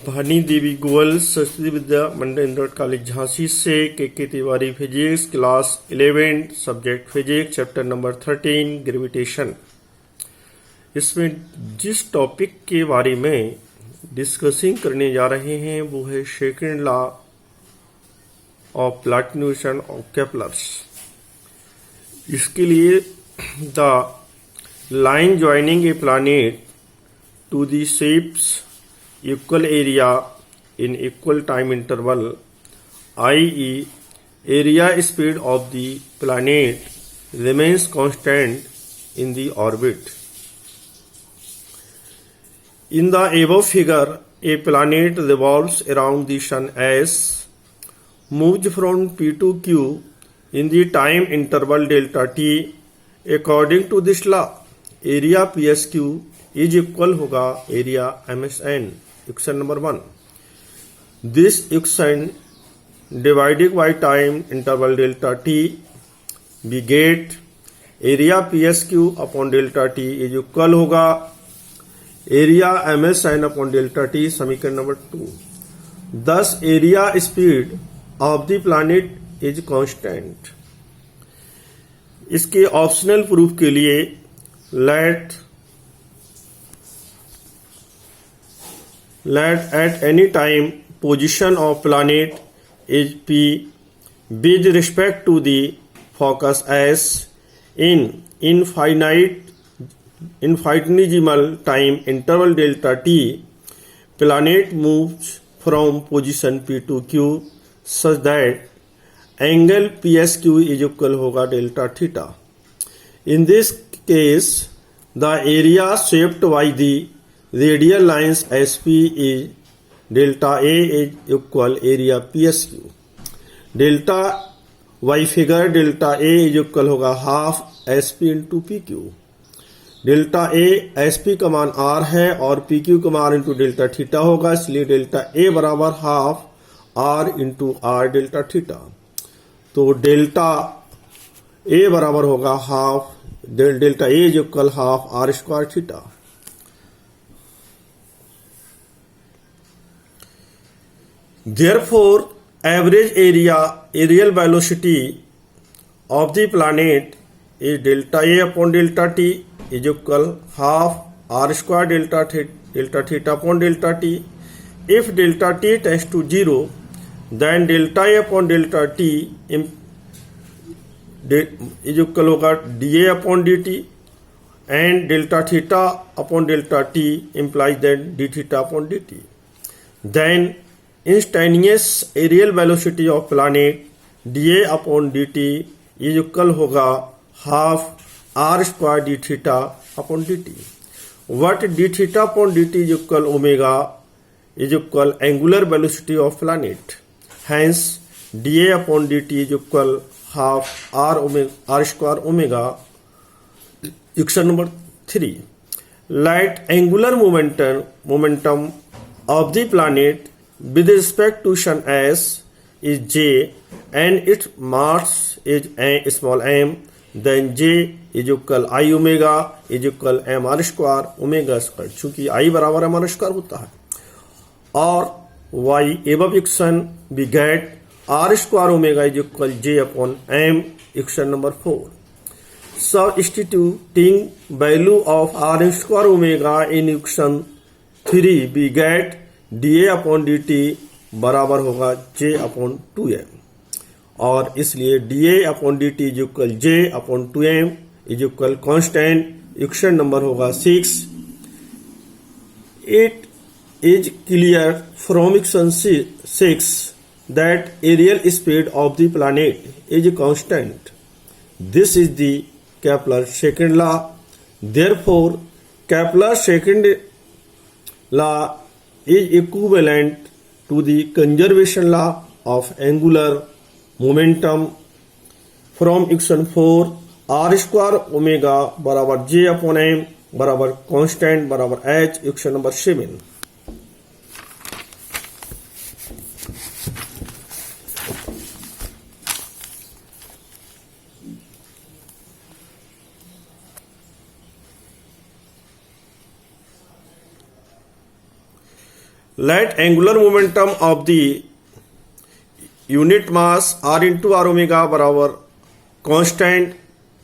भानी देवी गोयल सरस्वती विद्या मंडल Indore college Jhansi से के Tiwari physics class 11 subject physics chapter number 13 gravitation. इसमें जिस टॉपिक के बारे में डिस्कसिंग करने जा रहे हैं वो है सेकंड लॉ ऑफ प्लैटिन्यूएशन ऑफ केपलर्स। इसके लिए the line joining a planet to the shapes equal area in equal time interval, i.e. area speed of the planet remains constant in the orbit. In the above figure, a planet revolves around the sun as moves from P to Q in the time interval delta t. According to this law, area PSQ is equal होगा area MSN. Equation number 1. This equation divided by time interval delta t, we get area PSQ upon delta t is equal होगा area MSN upon delta t. समीकरण number 2. Thus area speed of the planet is constant. इसके optional proof के लिए let at any time position of planet is p with respect to the focus s in infinitesimal time interval delta t. Planet moves from position p to q such that angle psq is equal होगा delta theta. In this case, the area shaped by the radial lines SP is delta A is equal area PSQ. Delta Y figure delta A is equal होगा half SP into PQ. Delta A SP का मान R है और PQ का मान into delta theta होगा, इसलिए delta A बराबर half R into R delta theta. तो डेल्टा A बराबर होगा half delta A is equal half R square theta. Therefore, average area aerial velocity of the planet is delta A upon delta t is equal half R square delta theta upon delta t. If delta t tends to 0, then delta A upon delta t is equal होगा dA upon dt, and delta theta upon delta t implies that d theta upon dt. Then instantaneous aerial velocity of planet dA upon dt is equal होगा half r square d theta upon dt. What d theta upon dt is equal omega is equal angular velocity of planet. Hence dA upon dt is equal half r square omega. Equation number 3. Let angular momentum of the planet with respect to sun s is j and its mass is small m, then j is equal I omega is equal m r square omega square, चूंकि I बराबर m r square होता है, और y above equation we get r square omega is equal j upon m. Equation number 4. Substituting value of r square omega in equation 3 we get dA upon dt बराबर होगा j upon 2m, और इसलिए dA upon dt is equal j upon 2m is equal constant. Equation number होगा 6. It is clear from equation 6 that areal speed of the planet is constant. This is the Kepler second law. Therefore Kepler second law is equivalent to the conservation law of angular momentum from equation 4. R square omega बराबर j upon m बराबर constant बराबर h. Equation number 7. let angular momentum of the unit mass r into r omega बराबर constant,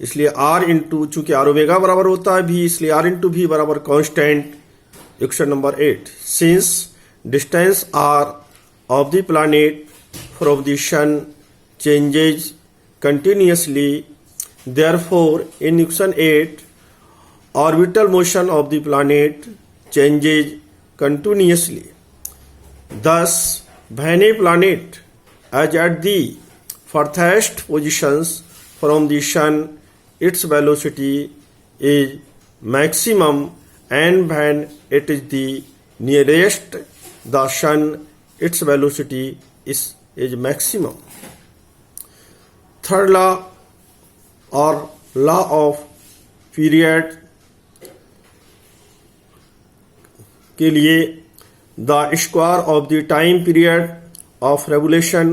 इसलिए r into चूंकि r omega बराबर होता है v, इसलिए r इंटू v बराबर constant. Equation number 8, since distance r of the planet from the sun changes continuously, therefore in equation 8 orbital motion of the planet changes continuously. Thus when a planet is at the farthest positions from the sun, its velocity is maximum, and when it is the nearest the sun, its velocity is maximum. Third law or law of period के लिए, the square of the time period of revolution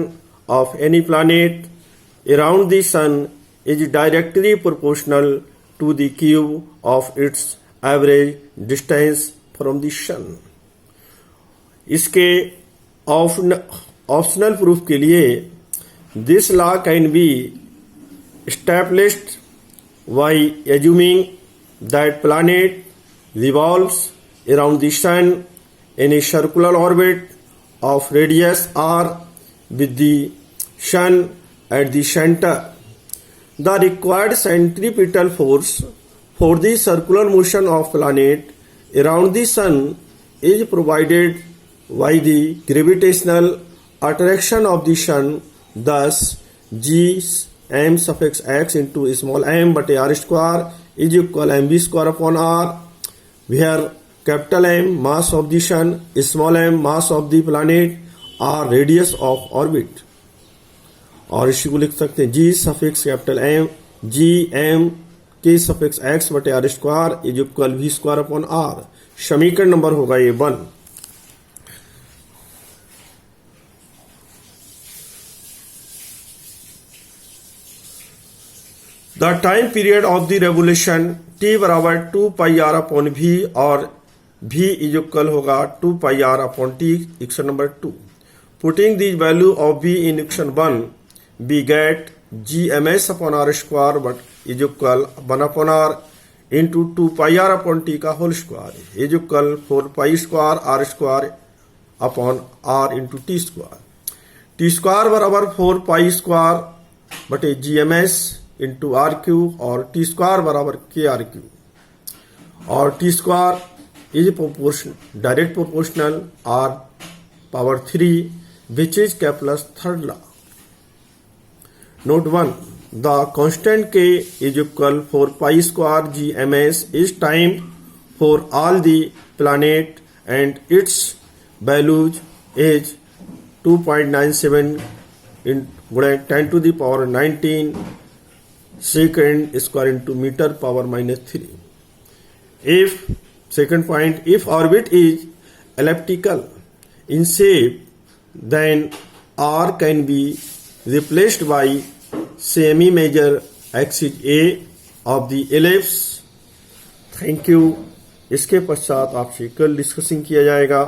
of any planet around the sun is directly proportional to the cube of its average distance from the sun. इसके optional proof के लिए, this law can be established by assuming that planet revolves around the sun in a circular orbit of radius r with the sun at the center. The required centripetal force for the circular motion of planet around the sun is provided by the gravitational attraction of the sun. Thus g m suffix x into small m बटे r square is equal mv square upon r, where capital M mass of the sun, small m mass of the planet are radius of orbit. और इसी को लिख सकते हैं g suffix capital m g m k suffix x बटे r square is equal v square upon r। समीकरण number होगा ये 1। The time period of the revolution t बराबर 2 पाई r अपॉन v और v इज इक्वल होगा 2 pi r upon t। Equation number 2, putting the value of v in equation 1, we get gms upon r square but is equal 1 upon r into 2 pi r upon t का whole square is equal 4 pi square r स्क्वायर upon r into T square. T square बराबर 4 pi square बटे gms into R cube और T square बराबर K R cube, और T square is proportional direct proportional R power 3 which is Kepler's third law. Note 1, the constant K is equal 4 pi square G M S is time for all the planet and it's values is 2.97 गुणे 10 to the power 19 second square into meter power -3. If second point, if orbit is elliptical in shape, then r can be replaced by semi major axis A of the ellipse. Thank you. इसके पश्चात आपसे कल discussing किया जाएगा।